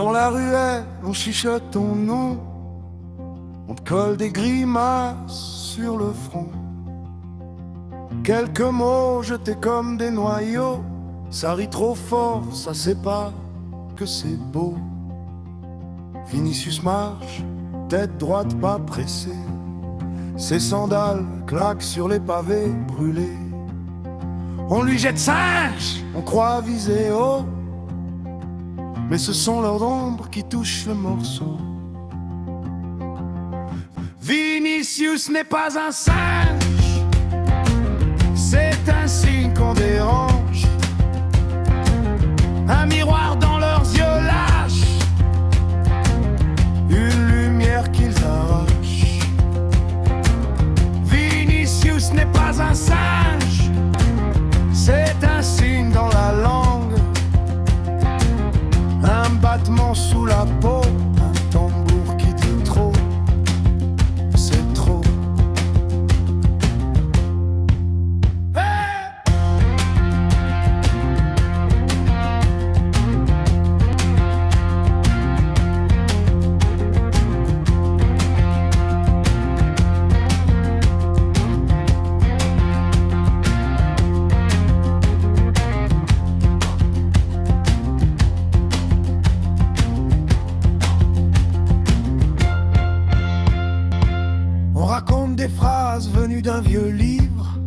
Dans la ruelle, on chuchote ton nom, on te colle des grimaces sur le front. Quelques mots jetés comme des noyaux, ça rit trop fort, ça sait pas que c'est beau. Vinicius marche, tête droite pas pressée, ses sandales claquent sur les pavés brûlés. On lui jette singe, on croit viser haut, mais ce sont leurs ombres qui touchent le morceau. Vinicius n'est pas un singe, c'est un signe qu'on dérange. Un miroir dans leurs yeux lâches, une lumière qu'ils arrachent. Vinicius n'est pas un singe, c'est un signe dans la langue, un battement sous la peau, un tambour qui dit trop, c'est trop. Hey! On raconte des phrases venues d'un vieux livre,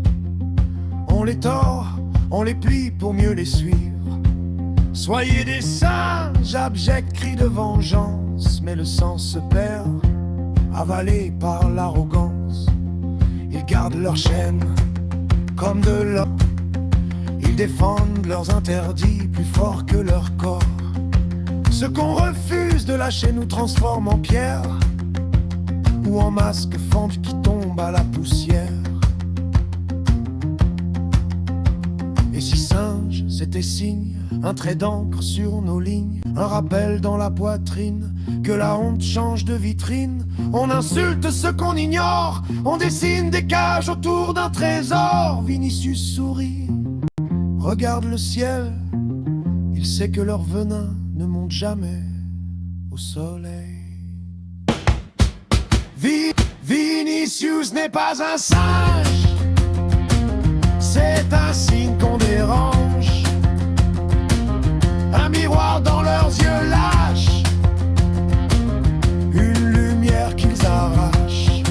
on les tord, on les plie pour mieux les suivre. Soyez des singes, abjects cris de vengeance, mais le sens se perd, avalé par l'arrogance. Ils gardent leur chaîne comme de l'or, ils défendent leurs interdits plus fort que leur corps. Ce qu'on refuse de lâcher nous transforme en pierre, ou en masque fente qui tombe à la poussière. Et si singe, c'était signe, un trait d'encre sur nos lignes, un rappel dans la poitrine, que la honte change de vitrine. On insulte ce qu'on ignore, on dessine des cages autour d'un trésor. Vinicius sourit, regarde le ciel, il sait que leur venin ne monte jamais au soleil. Vinicius n'est pas un singe, c'est un signe qu'on dérange. Un miroir dans leurs yeux lâches, une lumière qu'ils arrachent.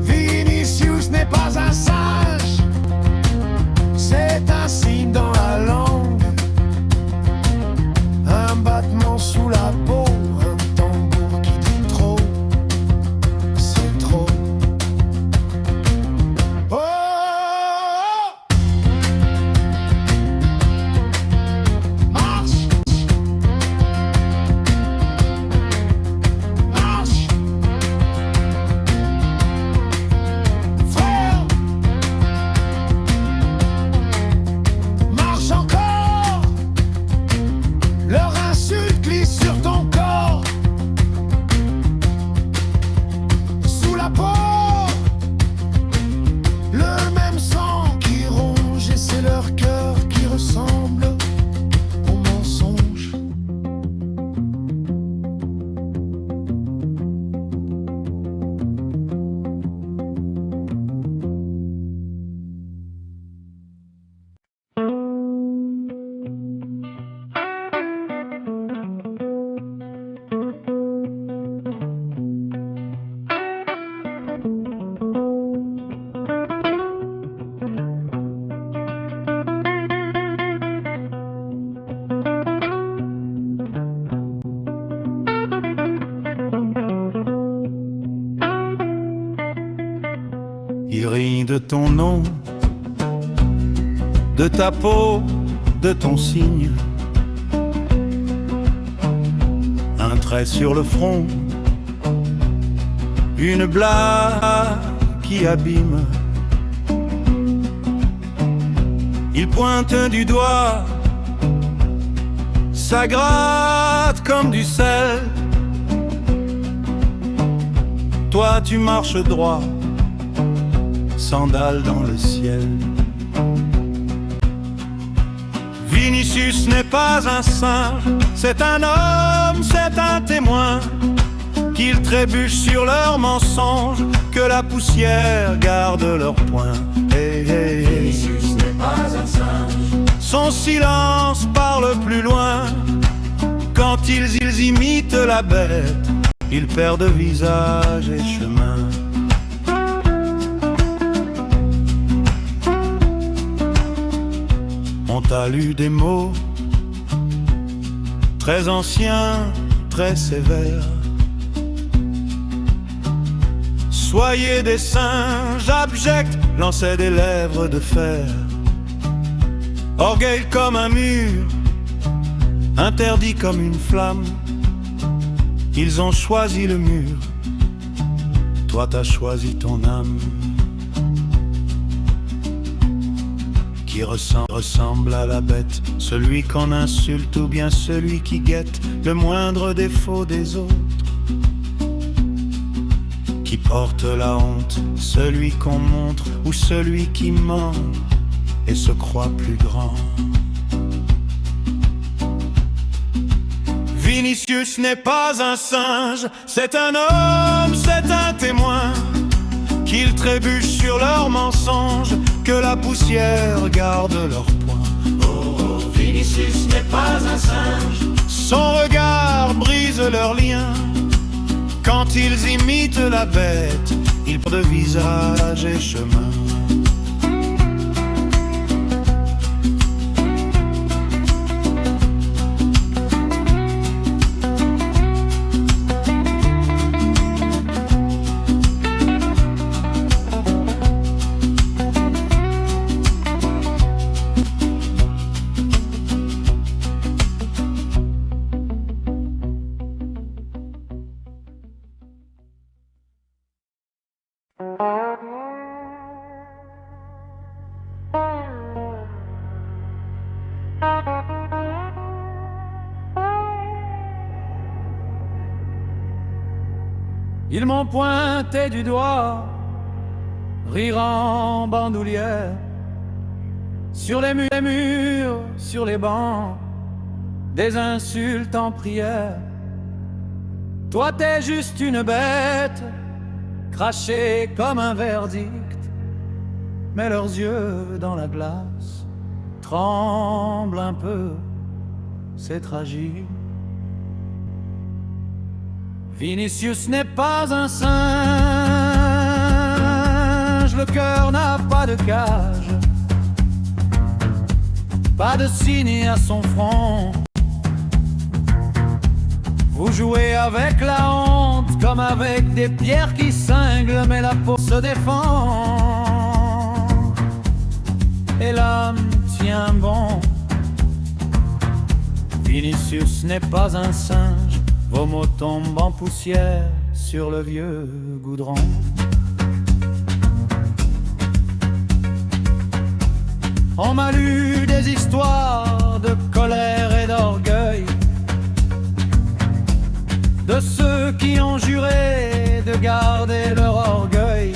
Vinicius n'est pas un singe, c'est un signe dans la langue, un battement sous la peau, un tambour qui dit trop. Il rit de ton nom, de ta peau, de ton signe. Un trait sur le front, une blague qui abîme. Il pointe du doigt, ça gratte comme du sel. Toi tu marches droit, sandales dans le ciel. Vinicius n'est pas un singe, c'est un homme, c'est un témoin. Qu'ils trébuchent sur leurs mensonges, que la poussière garde leur poing. Hey, hey, hey. Vinicius n'est pas un singe. Son silence parle plus loin. Quand ils imitent la bête, ils perdent visage et chemin. On t'a lu des mots très anciens, très sévères. Soyez des singes abjects, lancez des lèvres de fer. Orgueil comme un mur, interdit comme une flamme. Ils ont choisi le mur, toi t'as choisi ton âme. Qui ressemble à la bête, celui qu'on insulte ou bien celui qui guette le moindre défaut des autres. Qui porte la honte, celui qu'on montre ou celui qui ment et se croit plus grand. Vinicius n'est pas un singe, c'est un homme, c'est un témoin. Qu'ils trébuchent sur leurs mensonges, que la poussière garde leur poing. Oh, Vinicius n'est pas un singe. Son regard brise leurs liens. Quand ils imitent la bête, ils perdent visage et chemin. Ils m'ont pointé du doigt, rire en bandoulière, sur les murs, sur les bancs, des insultes en prière. Toi t'es juste une bête, crachée comme un verdict, mais leurs yeux dans la glace tremblent un peu, c'est tragique. Vinicius n'est pas un singe, le cœur n'a pas de cage, pas de signe à son front. Vous jouez avec la honte comme avec des pierres qui cinglent, mais la peau se défend et l'âme tient bon. Vinicius n'est pas un singe, vos mots tombent en poussière sur le vieux goudron. On m'a lu des histoires de colère et d'orgueil, de ceux qui ont juré de garder leur orgueil,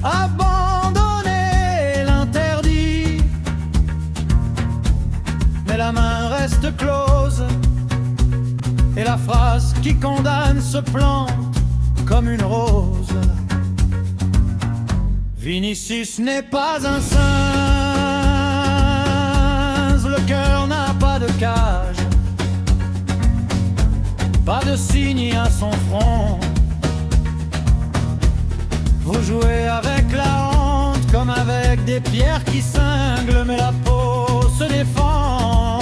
abandonner l'interdit, mais la main reste close. Et la phrase qui condamne se plante comme une rose. Vinicius n'est pas un singe, le cœur n'a pas de cage, pas de signe à son front. Vous jouez avec la honte comme avec des pierres qui cinglent, mais la peau se défend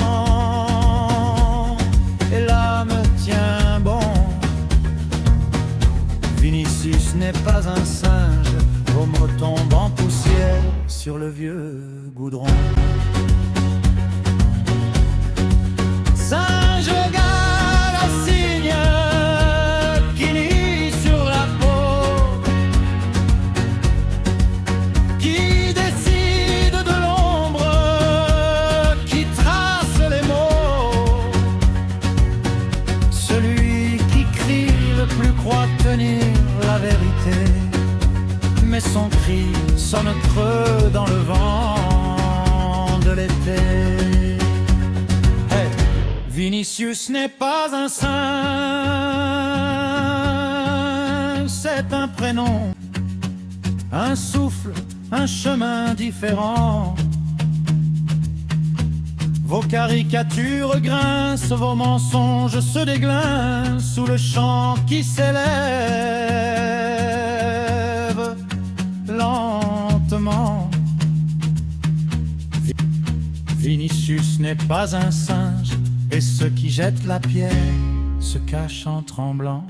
et l'âme tient bon. Vinicius n'est pas un singe, vos mots tombent en poussière sur le vieux goudron. Singe égale à signe qui lit sur la peau, qui décide de l'ombre, qui trace les mots. Celui qui crie le plus croit tenir la vérité, mais son cri sonne creux dans le vent de l'été. Vinicius n'est pas un saint, c'est un prénom, un souffle, un chemin différent. Vos caricatures grincent, vos mensonges se déglinguent sous le chant qui s'élève lentement. Vinicius n'est pas un singe, et ceux qui jettent la pierre se cachent en tremblant.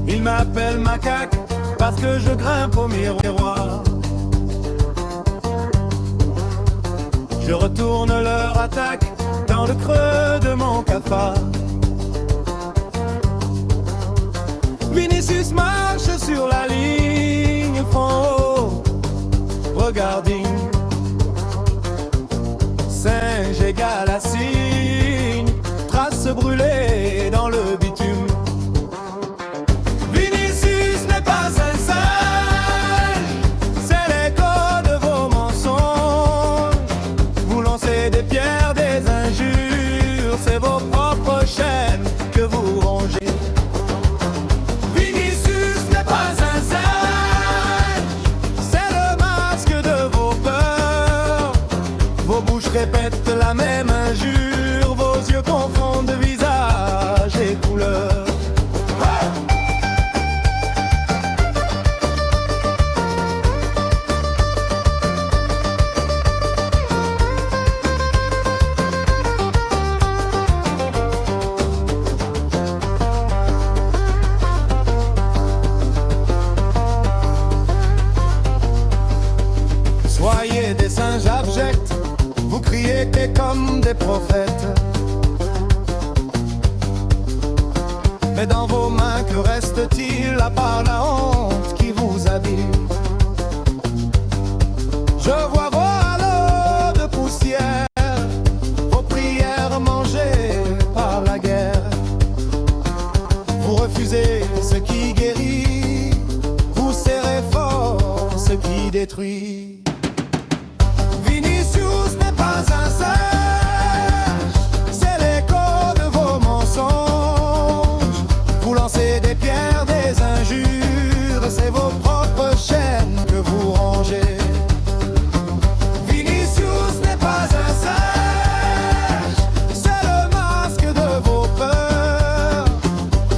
Ils m'appellent macaque parce que je grimpe au miroir. Je retourne leur attaque dans le creux de mon cafard. Vinicius marche sur la ligne, fond, regarding. Singe égale à cygne, trace brûlée dans le bitume. Vinicius n'est pas un singe, c'est l'écho de vos mensonges. Vous lancez des pierres, des injures, c'est vos propres chaînes que vous rongez. Vinicius n'est pas un singe, c'est le masque de vos peurs. Vos bouches répètent la même injure, vos yeux confondent visage et couleur. Soyez des singes abjects, vous criez comme des prophètes. Mais dans vos mains, que reste-t-il à part la honte qui vous habille? Je vois vos halos de poussière, vos prières mangées par la guerre. Vous refusez ce qui guérit, vous serrez fort ce qui détruit. Vinicius n'est pas un singe, c'est l'écho de vos mensonges. Vous lancez des pierres, des injures, c'est vos propres chaînes que vous rongez. Vinicius n'est pas un singe, c'est le masque de vos peurs.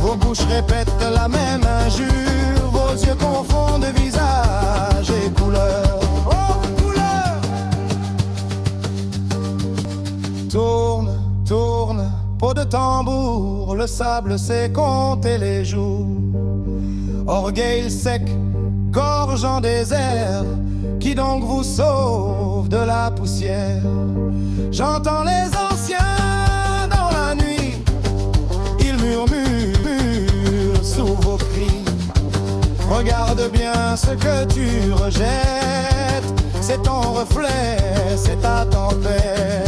Vos bouches répètent la même injure, vos yeux confondent visage et couleur. Tourne, tourne, peau de tambour, le sable sait compter les jours. Orgueil sec, gorge en désert, qui donc vous sauve de la poussière? J'entends les anciens dans la nuit, ils murmurent sous vos cris. Regarde bien ce que tu rejettes, c'est ton reflet, c'est ta tempête.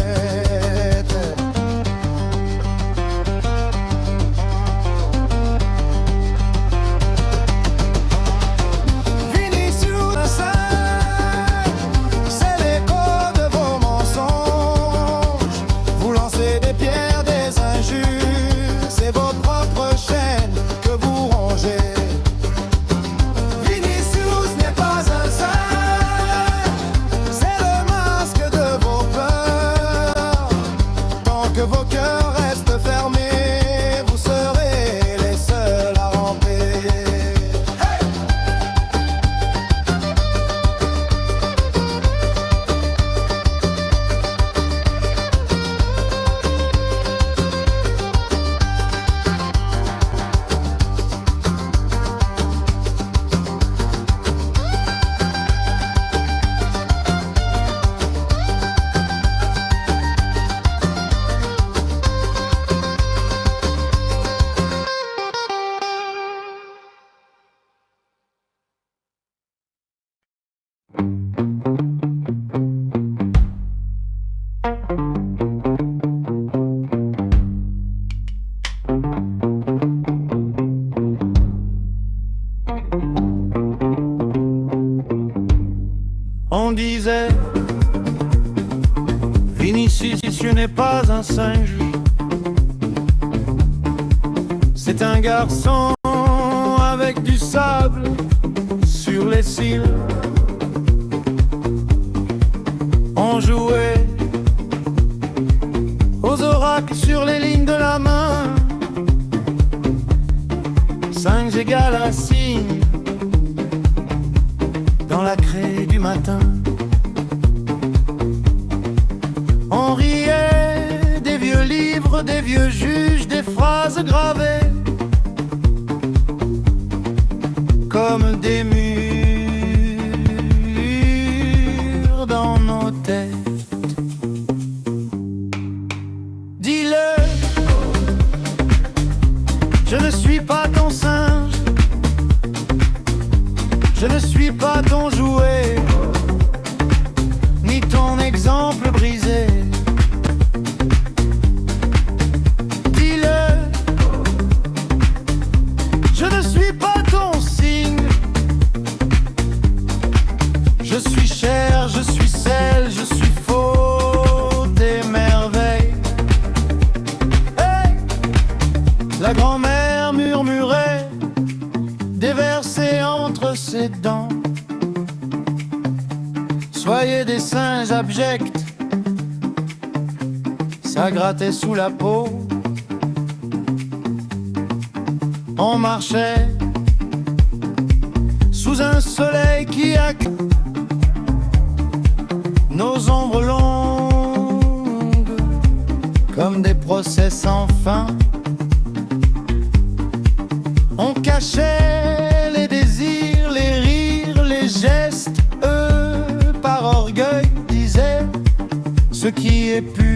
Vinicius, c'est l'écho de vos On disait Vinicius n'est pas un singe, c'est un garçon avec du sable sur les cils. On jouait aux oracles sur les lignes de la main. 5 égale un signe dans la craie du matin. On riait des vieux livres, des vieux juges, des phrases gravées comme des murs dans nos têtes. Dis-le, je ne suis pas ton singe, je ne suis pas ton jouet, ni ton exemple brisé. Dis-le, je ne suis pas ton signe, je suis chair, je suis sel, je suis faux des merveilles. Hey! La grand-mère murmurait des versets entre ses dents. Soyez des singes abjects, ça grattait sous la peau. On marchait sous un soleil qui a nos ombres longues comme des procès sans fin. On cachait les désirs, les rires, les gestes. Eux, par orgueil, disaient ce qui est pur,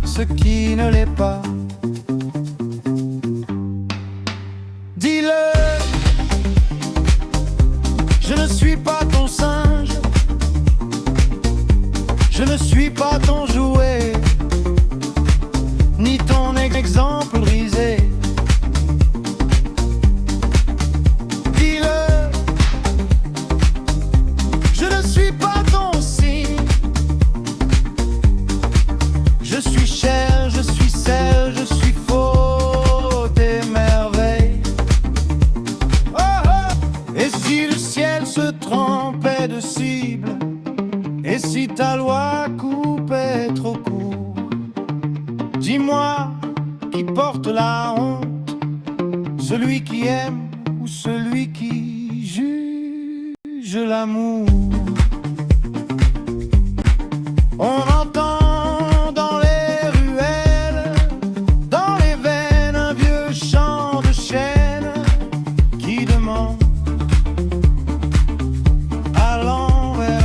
ce qui ne l'est pas. Dis-le, je ne suis pas ton singe, je ne suis pas ton jouet, ni ton exemple brisé. Dis-le, je ne suis pas ton signe, je suis chair, je suis sel, je suis faux des merveilles. Oh, oh. Et si le ciel se trompait de cible, et si ta loi coupait trop court, dis-moi qui porte la honte, celui qui aime ou celui qui juge l'amour. On entend dans les ruelles, dans les veines, un vieux chant de chêne qui demande à l'envers.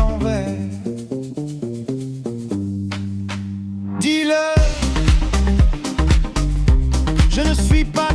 Dis-le, je ne suis pas